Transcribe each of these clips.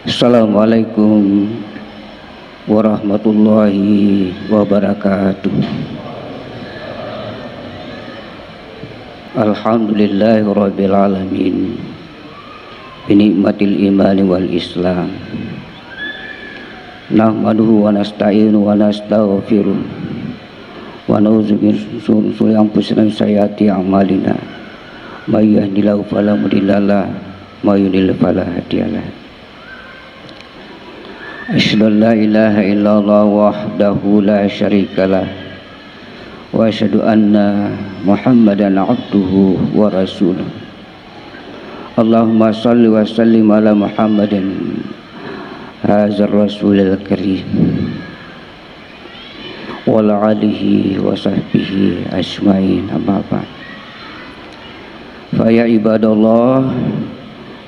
Assalamualaikum warahmatullahi wabarakatuh. Alhamdulillahirabbil alamin. Binikmatil imani wal islam. Nahmaduhu wa nasta'inu wa nastaghfiruh. Wa na'udzu min shururi anfusina wa sayyiati a'malina. May yahdihillahu fala mudilla lahu, may yudlil fala hadiya lahu. Asyhadu an la ilaha illallah wahdahu la syarikalah wa asyhadu anna Muhammadan abduhu wa rasuluh. Allahumma shalli wa sallim ala Muhammadin hadzal rasulil karim wa ala alihi wa sahbihi ajmain, amma ba'd. Fa ya ibadallah,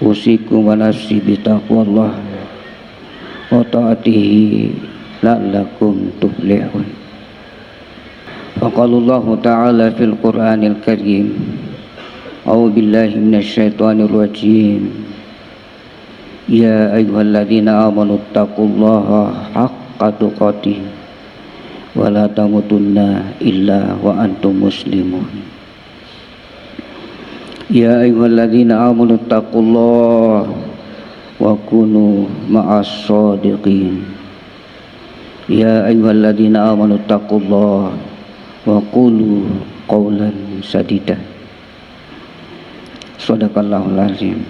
usikum wa nafsi bi taqwallah wa ta'atihi la'allakum tuflihun. Faqala Allah ta'ala fil Qur'anil Karim, a'udzu billahi minasy syaithanir rajim, ya ayyuhalladzina amanu taqullaha haqqa tuqatih wa la tamutunna illa wa antum muslimun. Ya ayyuhalladzina amanu taqullaha wa kunu ma'as shadiqin. Ya ayyuhalladzina amanu taqullaha wa qulu qawlan sadida. Shadaqallahul azim.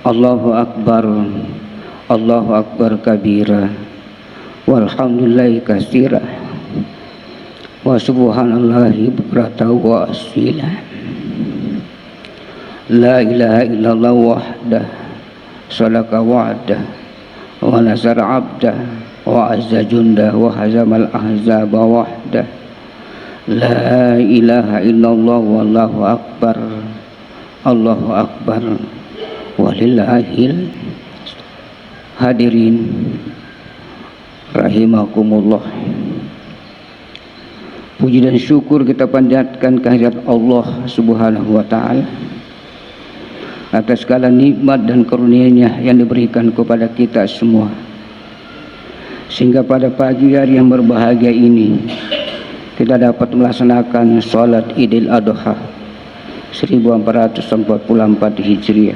Allahu akbar, Allahu akbar kabira, walhamdulillahi katsira, wa subhanallahi bukratan wa asila. La ilaha illallah wahdah, sadaka wa'dah, wa nasara abdah, wa azza jundah, wa hazamal ahzaba wahdah. La ilaha illallah wallahu akbar, Allahu akbar, walillahil. Hadirin rahimakumullah, puji dan syukur kita panjatkan kehadirat Allah subhanahu wa ta'ala atas segala nikmat dan karunia-Nya yang diberikan kepada kita semua, sehingga pada pagi hari yang berbahagia ini kita dapat melaksanakan sholat Idul Adha 1444 Hijriah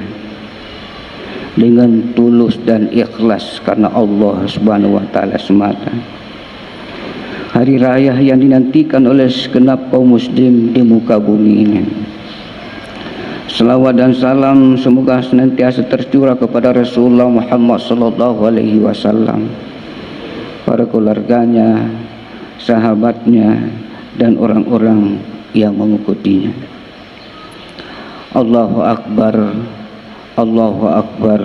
dengan tulus dan ikhlas karena Allah Subhanahu wa taala semata. Hari raya yang dinantikan oleh segenap kaum muslim di muka bumi ini. Selawat dan salam semoga senantiasa tercurah kepada Rasulullah Muhammad sallallahu alaihi wasallam, para keluarganya, sahabatnya, dan orang-orang yang mengikutinya. Allahu akbar, Allahu akbar,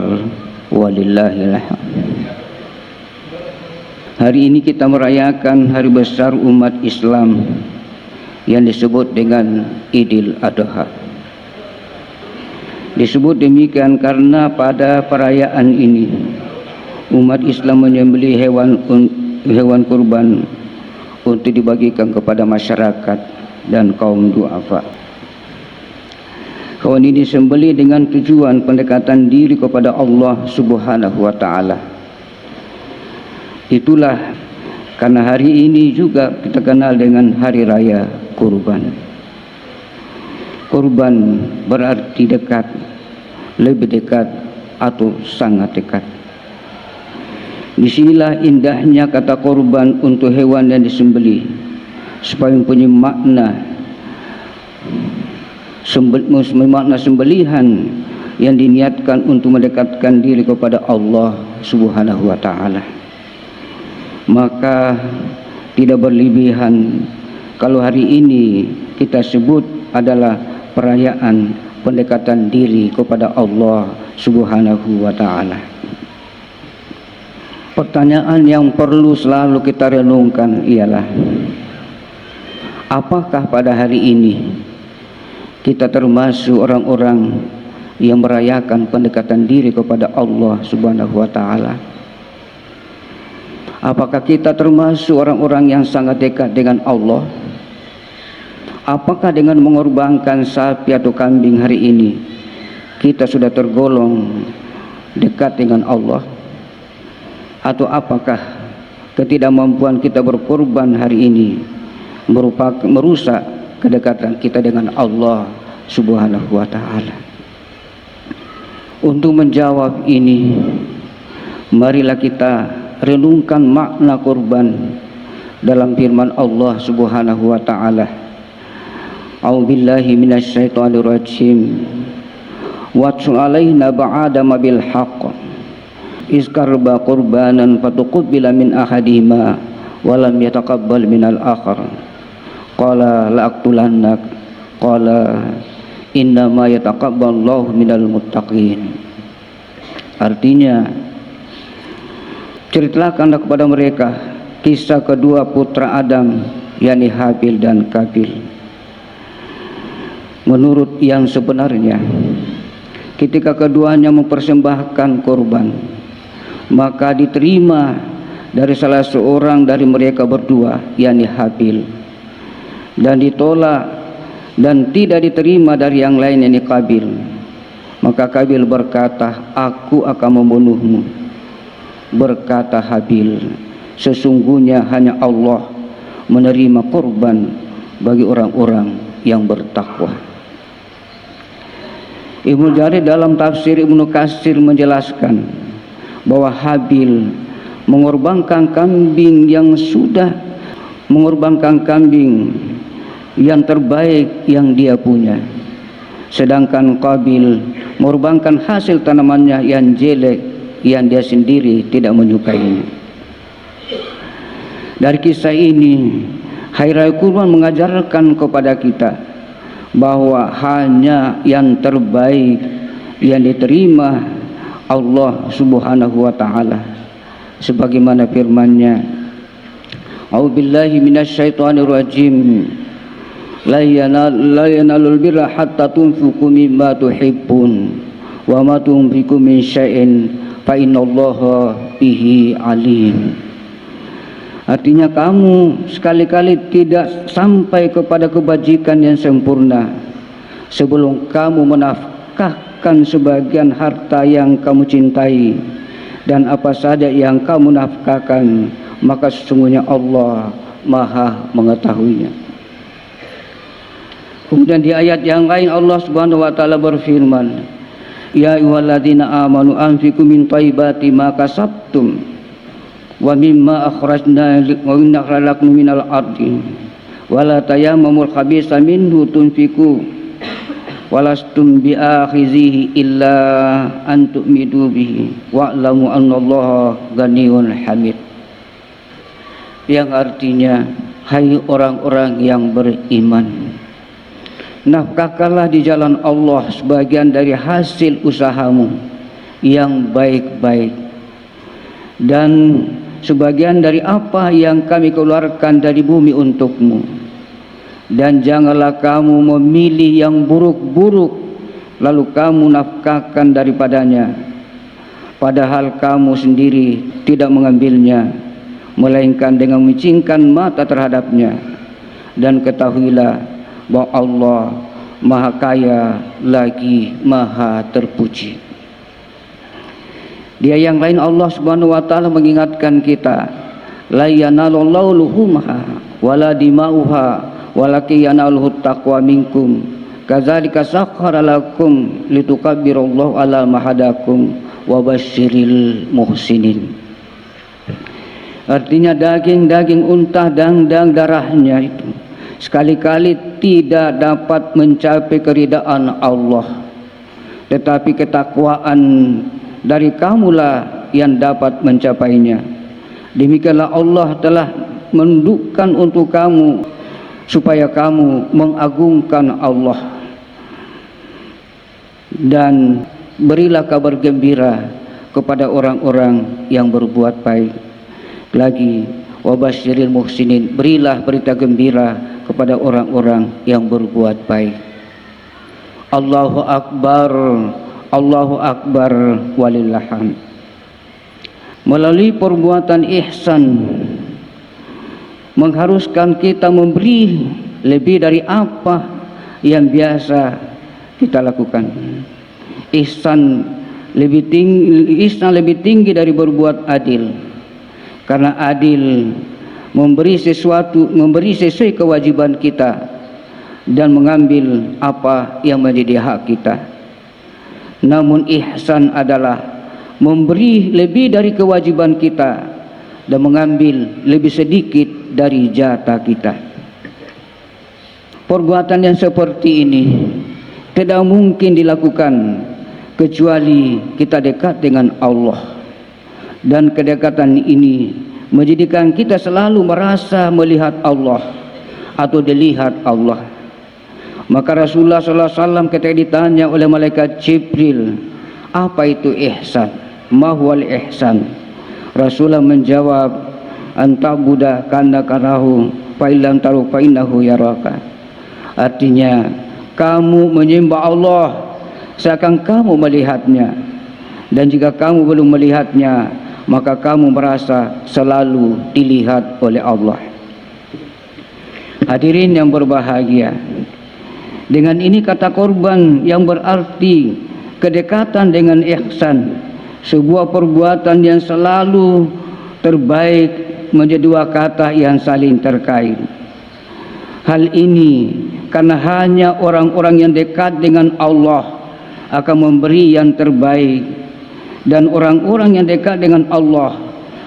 walillahil hamd. Hari ini kita merayakan hari besar umat Islam yang disebut dengan Idul Adha. Disebut demikian karena pada perayaan ini umat Islam menyembelih hewan kurban untuk dibagikan kepada masyarakat dan kaum duafa. Hewan ini disembelih dengan tujuan pendekatan diri kepada Allah Subhanahu wa taala. Itulah karena hari ini juga kita kenal dengan hari raya kurban. Kurban berarti dekat, lebih dekat atau sangat dekat. Disinilah indahnya kata kurban untuk hewan yang disembelih, supaya mempunyai makna sembelihan yang diniatkan untuk mendekatkan diri kepada Allah Subhanahu wa taala. Maka tidak berlebihan kalau hari ini kita sebut adalah perayaan pendekatan diri kepada Allah Subhanahu wa ta'ala. Pertanyaan yang perlu selalu kita renungkan ialah, apakah pada hari ini kita termasuk orang-orang yang merayakan pendekatan diri kepada Allah Subhanahu wa ta'ala? Apakah kita termasuk orang-orang yang sangat dekat dengan Allah? Apakah dengan mengorbankan sapi atau kambing hari ini kita sudah tergolong dekat dengan Allah? Atau apakah ketidakmampuan kita berkorban hari ini merusak kedekatan kita dengan Allah Subhanahu wa ta'ala? Untuk menjawab ini, marilah kita renungkan makna korban dalam firman Allah Subhanahu wa ta'ala. A'udzubillahi minasyaitonir rajim. Watsul alaina ba'adama bil haqq iskarba qurbanan fatuqbila min ahadihima wa lam yataqabbal minal akhar qala la'aqtulannak qala innama yataqabbalullahu minal muttaqin. Artinya, ceritakanlah kepada mereka kisah kedua putra Adam, yakni Habil dan Qabil. Menurut yang sebenarnya, ketika keduanya mempersembahkan korban, maka diterima dari salah seorang dari mereka berdua, yakni Habil, dan ditolak dan tidak diterima dari yang lain, yakni Qabil. Maka Qabil berkata, aku akan membunuhmu. Berkata Habil, sesungguhnya hanya Allah menerima korban bagi orang-orang yang bertakwa. Ibnu Jarir dalam tafsir Ibnu Katsir menjelaskan bahwa Habil mengorbankan kambing yang terbaik yang dia punya, sedangkan Qabil mengorbankan hasil tanamannya yang jelek yang dia sendiri tidak menyukainya. Dari kisah ini, Hari Raya Kurban mengajarkan kepada kita bahwa hanya yang terbaik yang diterima Allah Subhanahu wa ta'ala, sebagaimana firman-Nya, A'udzubillahi minasyaitonir rajim, la yanalul birra hatta tunfiqu mimma tuhibbun wa ma tunfiqu min syai'in fa innallaha bihi alim. Artinya, kamu sekali-kali tidak sampai kepada kebajikan yang sempurna sebelum kamu menafkahkan sebagian harta yang kamu cintai, dan apa saja yang kamu nafkahkan, maka sesungguhnya Allah Maha mengetahuinya. Kemudian di ayat yang lain Allah Subhanahu wa ta'ala berfirman, ya ayyuhalladzina amanu anfiqu min thayyibati ma kasabtum wa mimma akhrajna lakum minal ardi wa la tayammamul khabisa minhu tunfiqu walastum bi'akhizihi illa an tu'midu bihi wa'lamu annallaha ghaniyyun hamid. Yang artinya, hai orang-orang yang beriman, nafkahkanlah di jalan Allah sebagian dari hasil usahamu yang baik-baik, dan sebagian dari apa yang kami keluarkan dari bumi untukmu, dan janganlah kamu memilih yang buruk-buruk lalu kamu nafkahkan daripadanya, padahal kamu sendiri tidak mengambilnya, melainkan dengan memicingkan mata terhadapnya. Dan ketahuilah bahwa Allah Maha Kaya lagi Maha Terpuji. Dia yang lain Allah Subhanahu wa ta'ala mengingatkan kita, la yanalullahu luhumha wala dima'uha walakin yanaluhu taqwa minkum kadzalika sakhkhara lakum litukabbirullaha ala ma hadakum wa basyiril muhsinin. Artinya, daging-daging unta dan darahnya itu sekali-kali tidak dapat mencapai keridaan Allah, tetapi ketakwaan dari kamulah yang dapat mencapainya. Demikianlah Allah telah menundukkan untuk kamu supaya kamu mengagungkan Allah, dan berilah kabar gembira kepada orang-orang yang berbuat baik. Lagi, wabasyiril muhsinin, berilah berita gembira kepada orang-orang yang berbuat baik. Allahu Akbar, Allahu Akbar walillaham. melalui perbuatan ihsan mengharuskan kita memberi lebih dari apa yang biasa kita lakukan. Ihsan lebih tinggi dari berbuat adil, karena adil memberi sesuai kewajiban kita dan mengambil apa yang menjadi hak kita. Namun ihsan adalah memberi lebih dari kewajiban kita dan mengambil lebih sedikit dari jatah kita. Perbuatan yang seperti ini tidak mungkin dilakukan kecuali kita dekat dengan Allah, dan kedekatan ini menjadikan kita selalu merasa melihat Allah atau dilihat Allah. Maka Rasulullah SAW ketika ditanya oleh malaikat Jibril, apa itu ihsan? Ma huwal ihsan? Rasulullah menjawab, anta'buda ka'annaka tarahu fa illam taru fa innahu yaraka. Artinya, kamu menyembah Allah seakan kamu melihatnya, dan jika kamu belum melihatnya maka kamu merasa selalu dilihat oleh Allah. Hadirin yang berbahagia, dengan ini kata korban yang berarti kedekatan dengan ihsan, sebuah perbuatan yang selalu terbaik, menjadi dua kata yang saling terkait. Hal ini karena hanya orang-orang yang dekat dengan Allah akan memberi yang terbaik, dan orang-orang yang dekat dengan Allah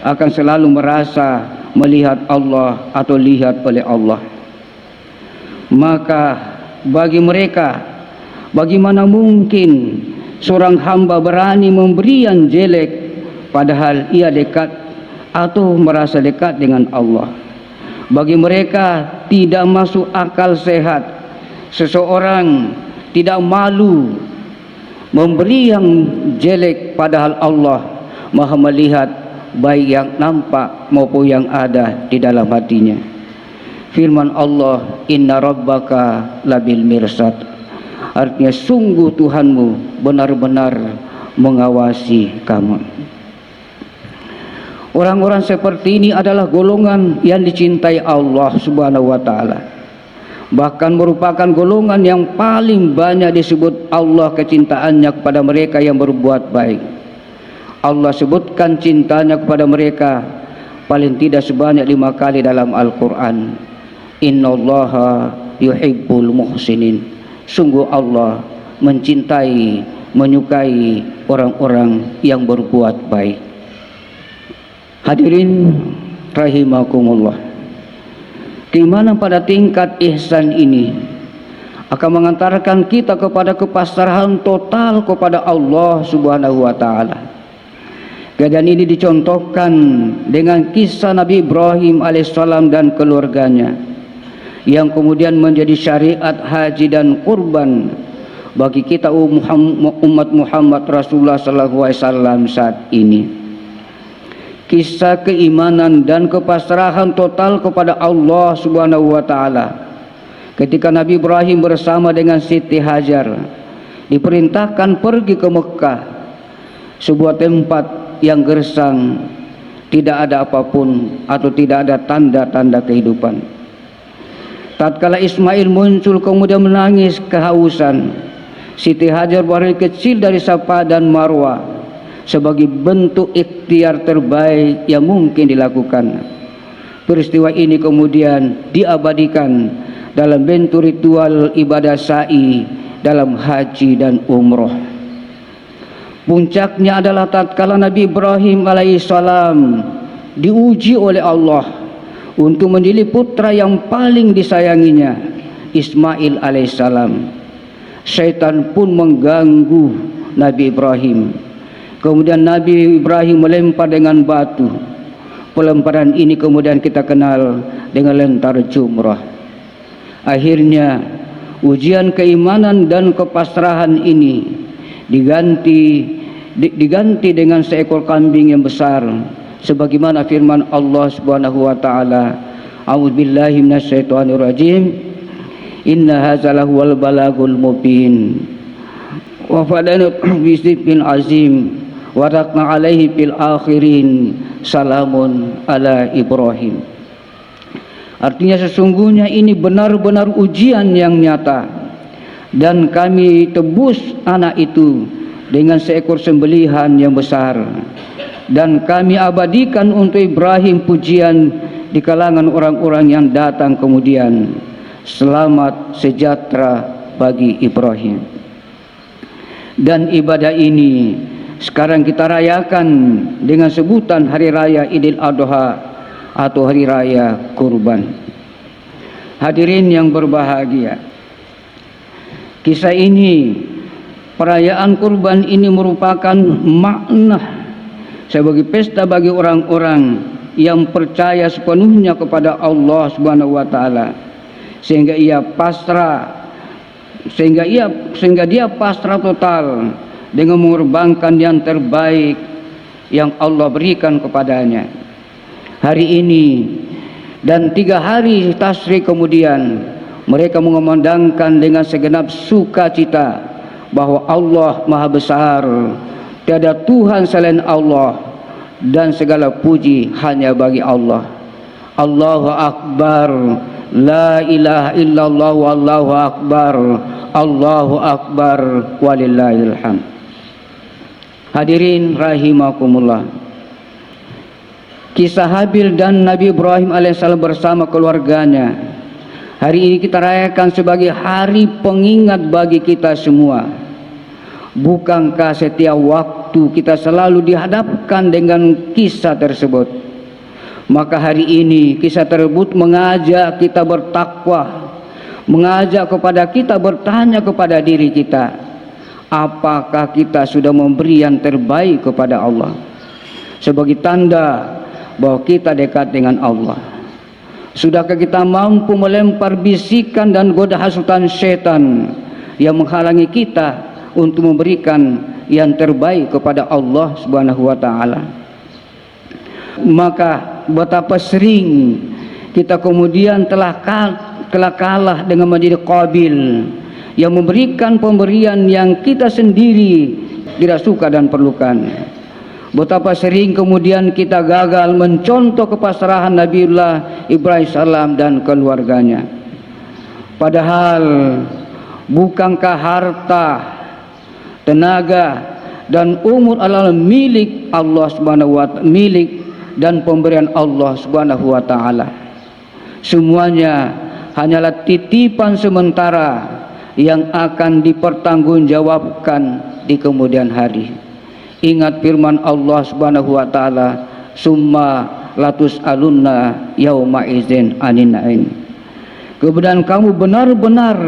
akan selalu merasa melihat Allah atau lihat oleh Allah. Maka bagi mereka, bagaimana mungkin seorang hamba berani memberi yang jelek padahal ia dekat atau merasa dekat dengan Allah? Bagi mereka tidak masuk akal sehat seseorang tidak malu memberi yang jelek padahal Allah Maha melihat baik yang nampak maupun yang ada di dalam hatinya. Firman Allah, inna rabbaka labil mirsad. Artinya sungguh Tuhanmu benar-benar mengawasi kamu. Orang-orang seperti ini adalah golongan yang dicintai Allah Subhanahu wa taala. Bahkan merupakan golongan yang paling banyak disebut Allah kecintaannya kepada mereka yang berbuat baik. Allah sebutkan cintanya kepada mereka paling tidak sebanyak 5 kali dalam Al-Quran. Innallaha yuhibbul muhsinin. Sungguh Allah mencintai, menyukai orang-orang yang berbuat baik. Hadirin rahimakumullah, keimanan pada tingkat ihsan ini akan mengantarkan kita kepada kepasrahan total kepada Allah Subhanahu wa taala. Keadaan ini dicontohkan dengan kisah Nabi Ibrahim alaihissalam dan keluarganya yang kemudian menjadi syariat haji dan kurban bagi kita umat Muhammad Rasulullah sallallahu alaihi wasallam saat ini. Kisah keimanan dan kepasrahan total kepada Allah Subhanahu wa taala ketika Nabi Ibrahim bersama dengan Siti Hajar diperintahkan pergi ke Mekah, sebuah tempat yang gersang, tidak ada apapun atau tidak ada tanda-tanda kehidupan. Tatkala Ismail muncul kemudian menangis kehausan, Siti Hajar baru kecil dari Safa dan Marwah sebagai bentuk ikhtiar terbaik yang mungkin dilakukan. Peristiwa ini kemudian diabadikan dalam bentuk ritual ibadah sa'i dalam haji dan umroh. Puncaknya adalah tatkala Nabi Ibrahim alaihissalam diuji oleh Allah untuk menjadi putra yang paling disayanginya, Ismail alaihissalam. Syaitan pun mengganggu Nabi Ibrahim. Kemudian Nabi Ibrahim melempar dengan batu. Pelemparan ini kemudian kita kenal dengan lentar jumrah. Akhirnya ujian keimanan dan kepasrahan ini diganti dengan seekor kambing yang besar, sebagaimana firman Allah Subhanahu wa taala, a'udzubillahi minasyaitonirrajim, inna hadza lahuwal balagul mubin wa fadanu bisifin azim warakna alaihi fil akhirin salamun ala Ibrahim. Artinya sesungguhnya ini benar-benar ujian yang nyata, dan kami tebus anak itu dengan seekor sembelihan yang besar, dan kami abadikan untuk Ibrahim pujian di kalangan orang-orang yang datang kemudian. Selamat sejahtera bagi Ibrahim. Dan ibadah ini sekarang kita rayakan dengan sebutan Hari Raya Idul Adha atau Hari Raya Kurban. Hadirin yang berbahagia, kisah ini, perayaan kurban ini merupakan makna sebagai pesta bagi orang-orang yang percaya sepenuhnya kepada Allah Subhanahu wa taala, sehingga dia pasrah total dengan mengorbankan yang terbaik yang Allah berikan kepadanya. Hari ini dan 3 hari tasyrik kemudian, mereka mengumandangkan dengan segenap sukacita bahwa Allah Maha Besar, tiada Tuhan selain Allah, dan segala puji hanya bagi Allah. Allahu Akbar, la ilaha illallah, wallahu akbar, Allahu akbar, walillahil hamd. Hadirin rahimakumullah, kisah Habil dan Nabi Ibrahim alaihissalam bersama keluarganya hari ini kita rayakan sebagai hari pengingat bagi kita semua. Bukankah setiap waktu kita selalu dihadapkan dengan kisah tersebut? Maka hari ini kisah tersebut mengajak kita bertakwa, mengajak kepada kita bertanya kepada diri kita, apakah kita sudah memberi yang terbaik kepada Allah, sebagai tanda bahwa kita dekat dengan Allah. Sudahkah kita mampu melempar bisikan dan goda hasutan setan yang menghalangi kita untuk memberikan yang terbaik kepada Allah Subhanahu wa taala? Maka betapa sering kita kemudian telah kalah dengan menjadi Qabil yang memberikan pemberian yang kita sendiri tidak suka dan perlukan. Betapa sering kemudian kita gagal mencontoh kepasrahan Nabiullah Ibrahim salam dan keluarganya. Padahal bukankah harta, tenaga dan umur adalah milik Allah Subhanahu wa taala, milik dan pemberian Allah Subhanahu wa taala. Semuanya hanyalah titipan sementara yang akan dipertanggungjawabkan di kemudian hari. Ingat firman Allah Subhanahu wa taala, summa latus alunna yauma idzin anin na'im. Kemudian kamu benar-benar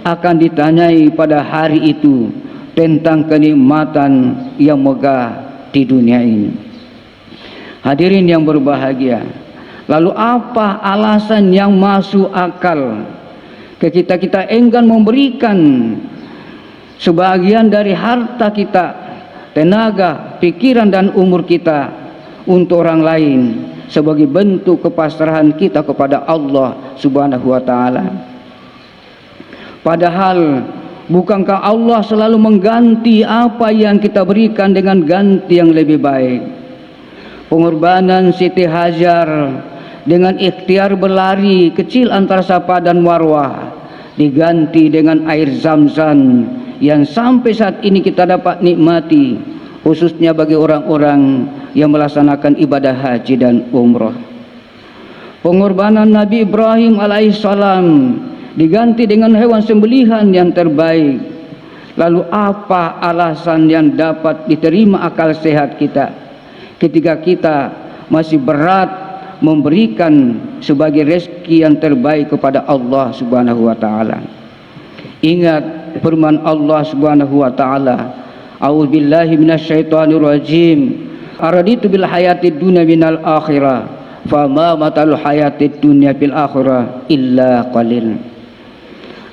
akan ditanyai pada hari itu tentang kenikmatan yang megah di dunia ini. Hadirin yang berbahagia, lalu apa alasan yang masuk akal kita enggan memberikan sebagian dari harta kita, tenaga, pikiran dan umur kita untuk orang lain sebagai bentuk kepasrahan kita kepada Allah Subhanahu wa taala? Padahal bukankah Allah selalu mengganti apa yang kita berikan dengan ganti yang lebih baik? Pengorbanan Siti Hajar dengan ikhtiar berlari kecil antara Safa dan Marwah diganti dengan air Zam-Zam yang sampai saat ini kita dapat nikmati, khususnya bagi orang-orang yang melaksanakan ibadah haji dan umrah. Pengorbanan Nabi Ibrahim alaihissalam diganti dengan hewan sembelihan yang terbaik. Lalu apa alasan yang dapat diterima akal sehat kita ketika kita masih berat memberikan sebagai rezeki yang terbaik kepada Allah Subhanahu wa taala? Ingat firman Allah Subhanahu wa taala, a'udzubillahi minasyaitonir rajim, araditu bil hayatid dunya minal akhirah fama matal hayatid dunya fil akhirah illa qalil.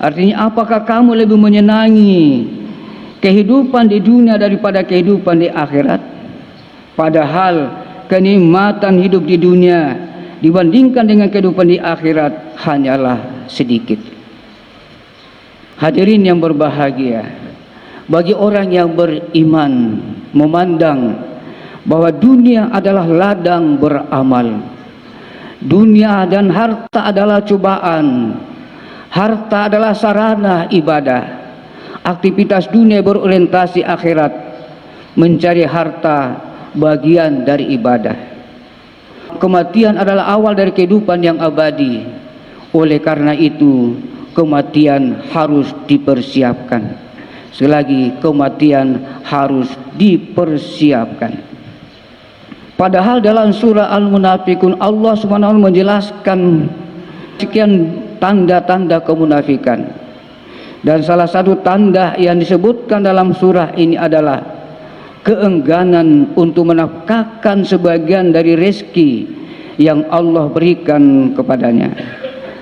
Artinya, apakah kamu lebih menyenangi kehidupan di dunia daripada kehidupan di akhirat? Padahal kenikmatan hidup di dunia dibandingkan dengan kehidupan di akhirat hanyalah sedikit. Hadirin yang berbahagia, bagi orang yang beriman, memandang bahwa dunia adalah ladang beramal. Dunia dan harta adalah cobaan. Harta adalah sarana ibadah. Aktivitas dunia berorientasi akhirat. Mencari harta bagian dari ibadah. Kematian adalah awal dari kehidupan yang abadi. Oleh karena itu, kematian harus dipersiapkan. Sekali lagi, kematian harus dipersiapkan. Padahal dalam surah Al-Munafikun Allah SWT menjelaskan sekian tanda-tanda kemunafikan. Dan salah satu tanda yang disebutkan dalam surah ini adalah keengganan untuk menafkahkan sebagian dari rezeki yang Allah berikan kepadanya.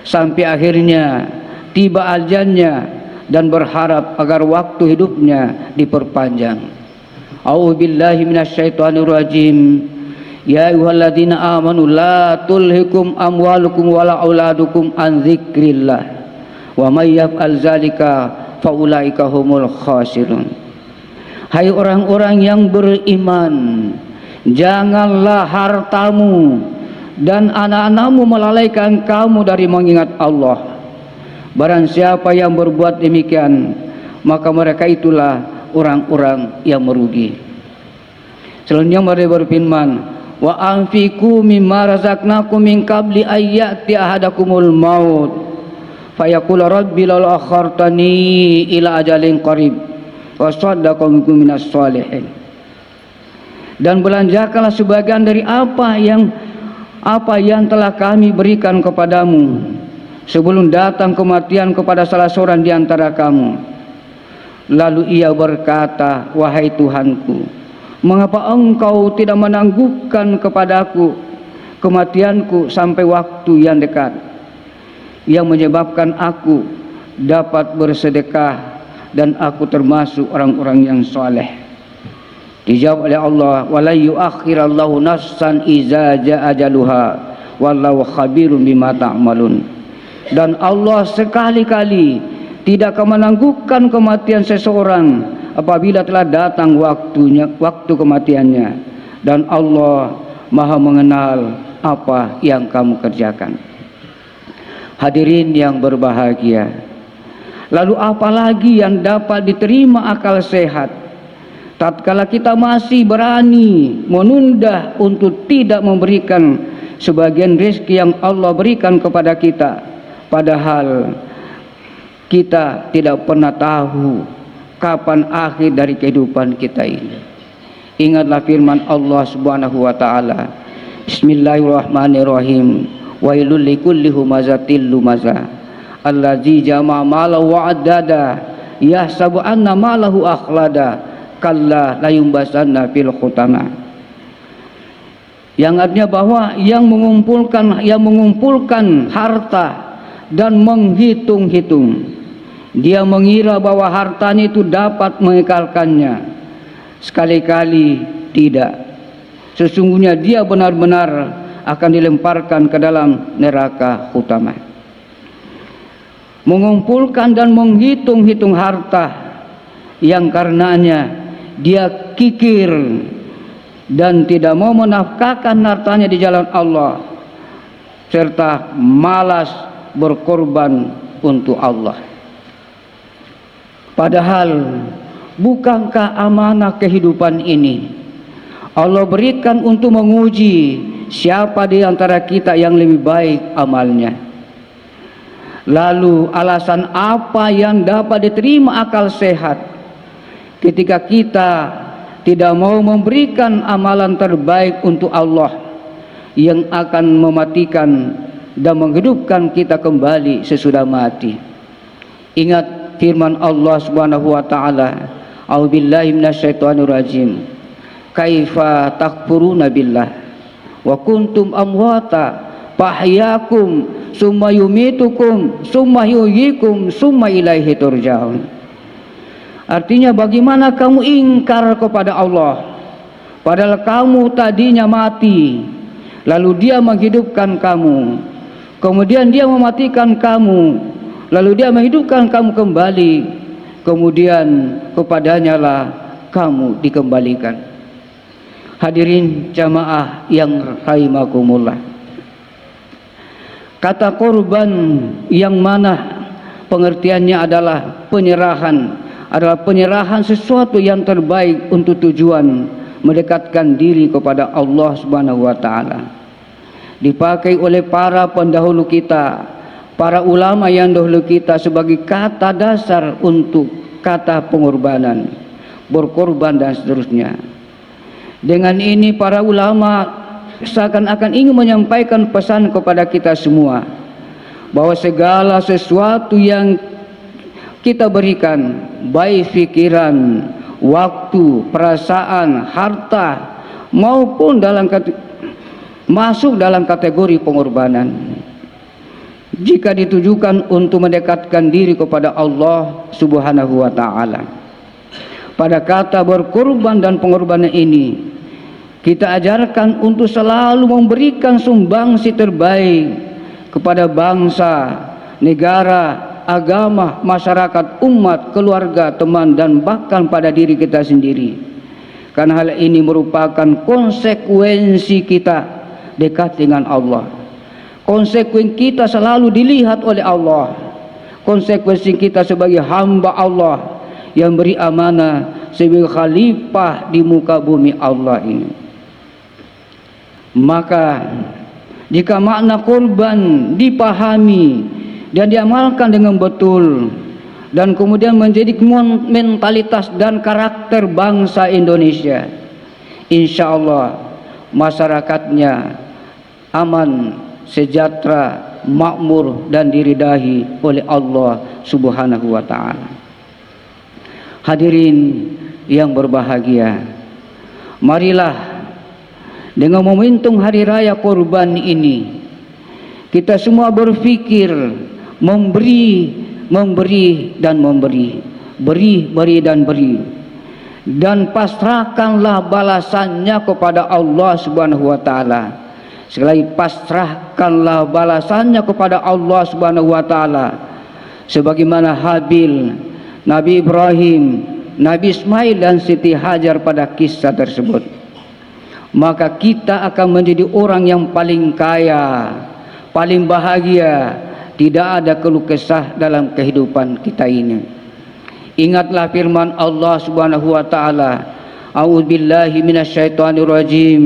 Sampai akhirnya tiba ajalnya dan berharap agar waktu hidupnya diperpanjang. A'udzubillahi minasyaitonirrajim. Ya ayyuhalladzina amanu la tulhikum amwalukum wala auladukum an dzikrillah wa may yaf'al dzalika faulaika humul khasirun. Hai orang-orang yang beriman, janganlah hartamu dan anak-anakmu melalaikan kamu dari mengingat Allah. Barang siapa yang berbuat demikian, maka mereka itulah orang-orang yang merugi. Selanjutnya mereka berfirman, wa anfiqu mimma razaqnakum min qabli ayyati ahadakumul maut fayaqul rabbi law akhartani ila ajalin qarib wa saddaqa minkum minas shalihin. Dan belanjakanlah sebagian dari apa yang telah kami berikan kepadamu sebelum datang kematian kepada salah seorang di antara kamu. Lalu ia berkata, wahai Tuhanku, mengapa engkau tidak menangguhkan kepadaku kematianku sampai waktu yang dekat, yang menyebabkan aku dapat bersedekah dan aku termasuk orang-orang yang saleh. Dijawab oleh Allah, wala yuakhirallahu nafsan iza jaa ajaluha wallahu khabirun bima ta'malun. Dan Allah sekali-kali tidak akan menangguhkan kematian seseorang apabila telah datang waktu kematiannya, dan Allah Maha mengenal apa yang kamu kerjakan. Hadirin yang berbahagia, lalu apalagi yang dapat diterima akal sehat tatkala kita masih berani menunda untuk tidak memberikan sebagian rezeki yang Allah berikan kepada kita, padahal kita tidak pernah tahu kapan akhir dari kehidupan kita ini. Ingatlah firman Allah Subhanahu wa taala, Bismillahirrahmanirrahim. Wailul likulli humazatil lumaza allazi jama'a malahu wa addada yahsabu anna malahu akhlada kalla la yumbasanna fil khutama. Yang artinya bahwa yang mengumpulkan harta dan menghitung-hitung, dia mengira bahwa hartanya itu dapat mengekalkannya. Sekali-kali tidak. Sesungguhnya dia benar-benar akan dilemparkan ke dalam neraka utama. Mengumpulkan dan menghitung-hitung harta yang karenanya dia kikir dan tidak mau menafkahkan hartanya di jalan Allah, serta malas berkorban untuk Allah. Padahal bukankah amanah kehidupan ini Allah berikan untuk menguji siapa di antara kita yang lebih baik amalnya. Lalu alasan apa yang dapat diterima akal sehat ketika kita tidak mau memberikan amalan terbaik untuk Allah yang akan mematikan dan menghidupkan kita kembali sesudah mati? Ingat firman Allah Subhanahu wa taala, a'udzubillahi minasyaitonirrajim, kaifa takfuruna billah wa kuntum amwata fahyakum summa yumitukum summa yuhyikum summa ilaihi turja'un. Artinya, bagaimana kamu ingkar kepada Allah padahal kamu tadinya mati, lalu dia menghidupkan kamu, kemudian dia mematikan kamu, lalu dia menghidupkan kamu kembali, kemudian kepadanya lah kamu dikembalikan. Hadirin jamaah yang rahimakumullah, kata korban yang mana pengertiannya adalah penyerahan sesuatu yang terbaik untuk tujuan mendekatkan diri kepada Allah Subhanahu wa taala. Dipakai oleh para pendahulu kita, para ulama yang dahulu kita sebagai kata dasar untuk kata pengorbanan, berkorban dan seterusnya. Dengan ini para ulama seakan-akan ingin menyampaikan pesan kepada kita semua bahwa segala sesuatu yang kita berikan, baik pikiran, waktu, perasaan, harta, maupun masuk dalam kategori pengorbanan. Jika ditujukan untuk mendekatkan diri kepada Allah Subhanahu wa taala. Pada kata berkorban dan pengorbanan ini, kita ajarkan untuk selalu memberikan sumbangsi terbaik kepada bangsa, negara, agama, masyarakat, umat, keluarga, teman, dan bahkan pada diri kita sendiri. Karena hal ini merupakan konsekuensi kita dekat dengan Allah. Konsekuensi kita selalu dilihat oleh Allah. Konsekuensi kita sebagai hamba Allah yang beri amanah sebagai khalifah di muka bumi Allah ini. Maka jika makna korban dipahami dan diamalkan dengan betul, dan kemudian menjadi mentalitas dan karakter bangsa Indonesia, insya Allah masyarakatnya aman, sejahtera, makmur, dan diridai oleh Allah Subhanahu wa ta'ala. Hadirin yang berbahagia, marilah dengan momentum hari raya korban ini kita semua berpikir memberi dan memberi, beri dan beri, dan pasrahkanlah balasannya kepada Allah Subhanahu wa taala. Sekali pasrahkanlah balasannya kepada Allah Subhanahu wa taala, sebagaimana Habil, Nabi Ibrahim, Nabi Ismail, dan Siti Hajar pada kisah tersebut. Maka kita akan menjadi orang yang paling kaya, paling bahagia. Tidak ada keluh kesah dalam kehidupan kita ini. Ingatlah firman Allah Subhanahu wa taala, a'udzubillahi minasyaitonirrajim,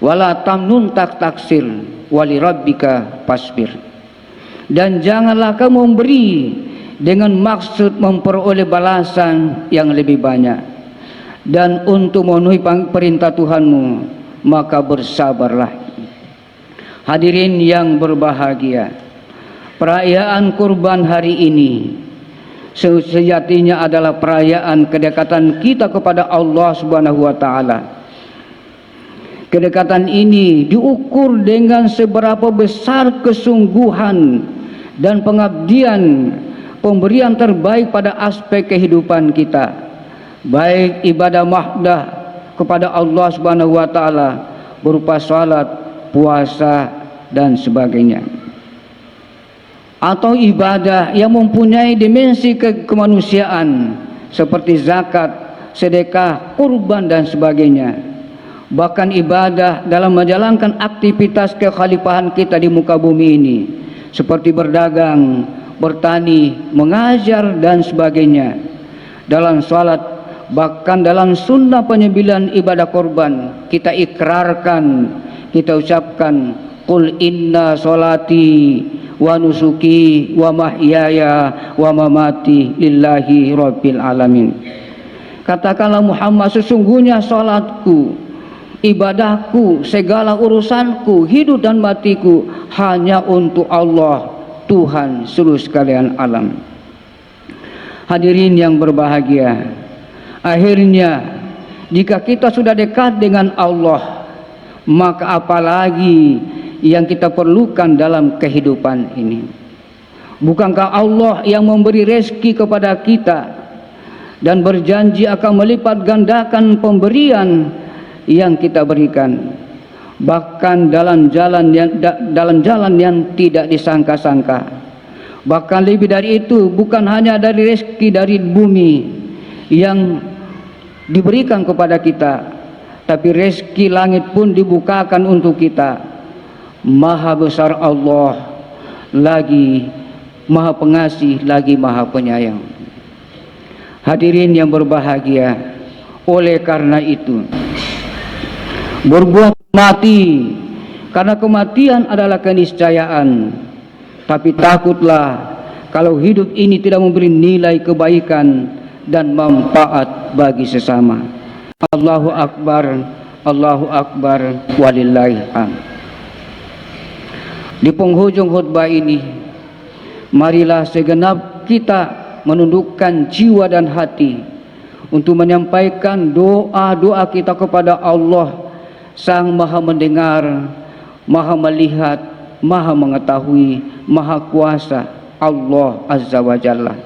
wala tamnun taksir walirabbika fasbir. Dan janganlah kamu memberi dengan maksud memperoleh balasan yang lebih banyak, dan untuk memenuhi perintah Tuhanmu maka bersabarlah. Hadirin yang berbahagia, perayaan kurban hari ini sejatinya adalah perayaan kedekatan kita kepada Allah Subhanahu wa taala. Kedekatan ini diukur dengan seberapa besar kesungguhan dan pengabdian, pemberian terbaik pada aspek kehidupan kita, baik ibadah mahdah kepada Allah Subhanahu wa taala berupa salat, puasa, dan sebagainya, atau ibadah yang mempunyai dimensi kemanusiaan seperti zakat, sedekah, kurban, dan sebagainya. Bahkan ibadah dalam menjalankan aktivitas kekhalifahan kita di muka bumi ini seperti berdagang, bertani, mengajar, dan sebagainya. Dalam salat, bahkan dalam sunnah penyembelihan ibadah korban, kita ikrarkan, kita ucapkan, qul inna sholati wa nusuki wa mahyaya wa mamati lillahi rabbil alamin. Katakanlah Muhammad, sesungguhnya salatku, ibadahku, segala urusanku, hidup dan matiku hanya untuk Allah, Tuhan seluruh sekalian alam. Hadirin yang berbahagia, akhirnya jika kita sudah dekat dengan Allah, maka apalagi yang kita perlukan dalam kehidupan ini? Bukankah Allah yang memberi rezeki kepada kita dan berjanji akan melipat gandakan pemberian yang kita berikan, bahkan dalam jalan yang tidak disangka-sangka. Bahkan lebih dari itu, bukan hanya dari rezeki dari bumi yang diberikan kepada kita, tapi rezeki langit pun dibukakan untuk kita. Maha besar Allah, lagi Maha Pengasih, lagi Maha Penyayang. Hadirin yang berbahagia, oleh karena itu berbuat mati, karena kematian adalah keniscayaan. Tapi takutlah kalau hidup ini tidak memberi nilai kebaikan dan manfaat bagi sesama. Allahu Akbar, Allahu Akbar, walillahil hamd. Di penghujung khutbah ini, marilah segenap kita menundukkan jiwa dan hati untuk menyampaikan doa-doa kita kepada Allah, Sang Maha Mendengar, Maha Melihat, Maha Mengetahui, Maha Kuasa, Allah Azza wa Jalla.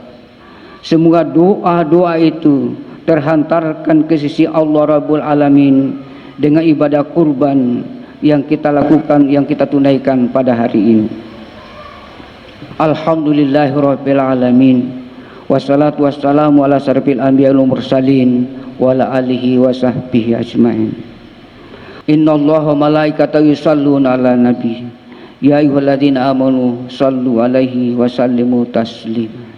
Semoga doa-doa itu terhantarkan ke sisi Allah Rabbul Alamin dengan ibadah kurban yang kita lakukan, yang kita tunaikan pada hari ini. Alhamdulillahirabbil alamin. Wassalatu wassalamu ala asyrafil anbiya'i wal mursalin wa ala alihi wa sahbihi ajmain. Innallaha malaikatahu yusholluna 'alan nabi. Ya ayyuhalladzina amanu shallu 'alaihi wa sallimu taslima.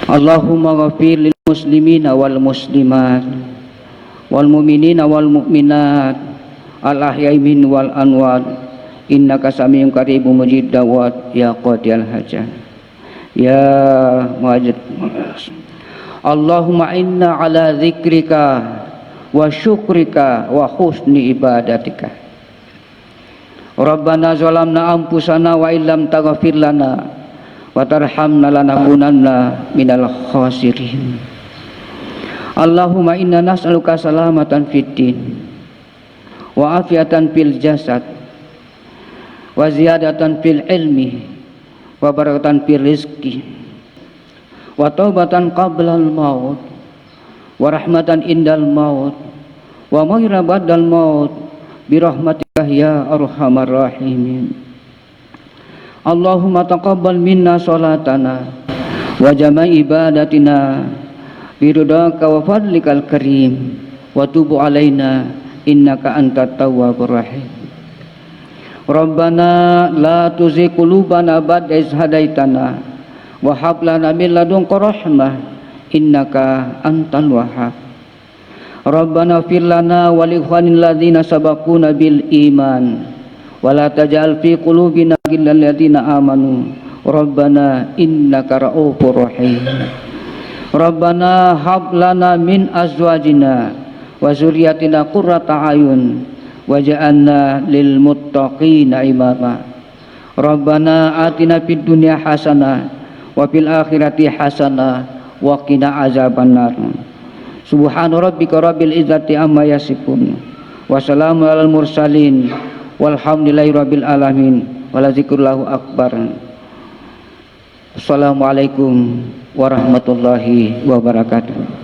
Allahumma ghafir lil muslimina wal muslimat wal mu'minina wal mu'minat al ahya'i min wal anwar, innaka samiun qaribun mujib da'wat ya qadiyal hajat ya wajid. Allahumma inna ala zikrika wa syukrika wa husni ibadatika. Rabbana zalamna anfusana wa illam taghfir lana wa tarhamna lanakunanna minal khasirin. Allahumma inna nas'aluka salamatan fid din wa afiatan fil jasad wa ziyadatan fil ilmi wa barakatan fil rizqi wa taubatan qabla al maut wa rahmatan indal maut wa maghfiratan ba'dal maut bi rahmatika ya arhamar rahimin. Allahumma taqabbal minna salatana wa jama' ibadatina bi ridhaka wa fadlikal karim wa tub alaina innaka antat tawwabur rahim. Rabbana la tuzigh qulubana ba'da idh hadaitana wa hab lana min ladunka rahmah innaka antal wahhab. Rabbana fir lana wa li ikhwanil ladzina sabaquna bil iman wa la taj'al fi qulubina ghillan lil ladzina amanu Rabbana innaka ra'ufur rahim. Rabbana hab lana min azwajina wa zurriyatina qurrata ayun waj'alna lil muttaqina imama. Rabbana atina fid dunya hasanah wa fil akhirati hasanah wa qina azabannar. Subhana rabbika rabbil izzati amma yasifun wa salamun alal mursalin walhamdulillahi rabbil alamin wa la zikrullahu akbar. Assalamualaikum warahmatullahi wabarakatuh.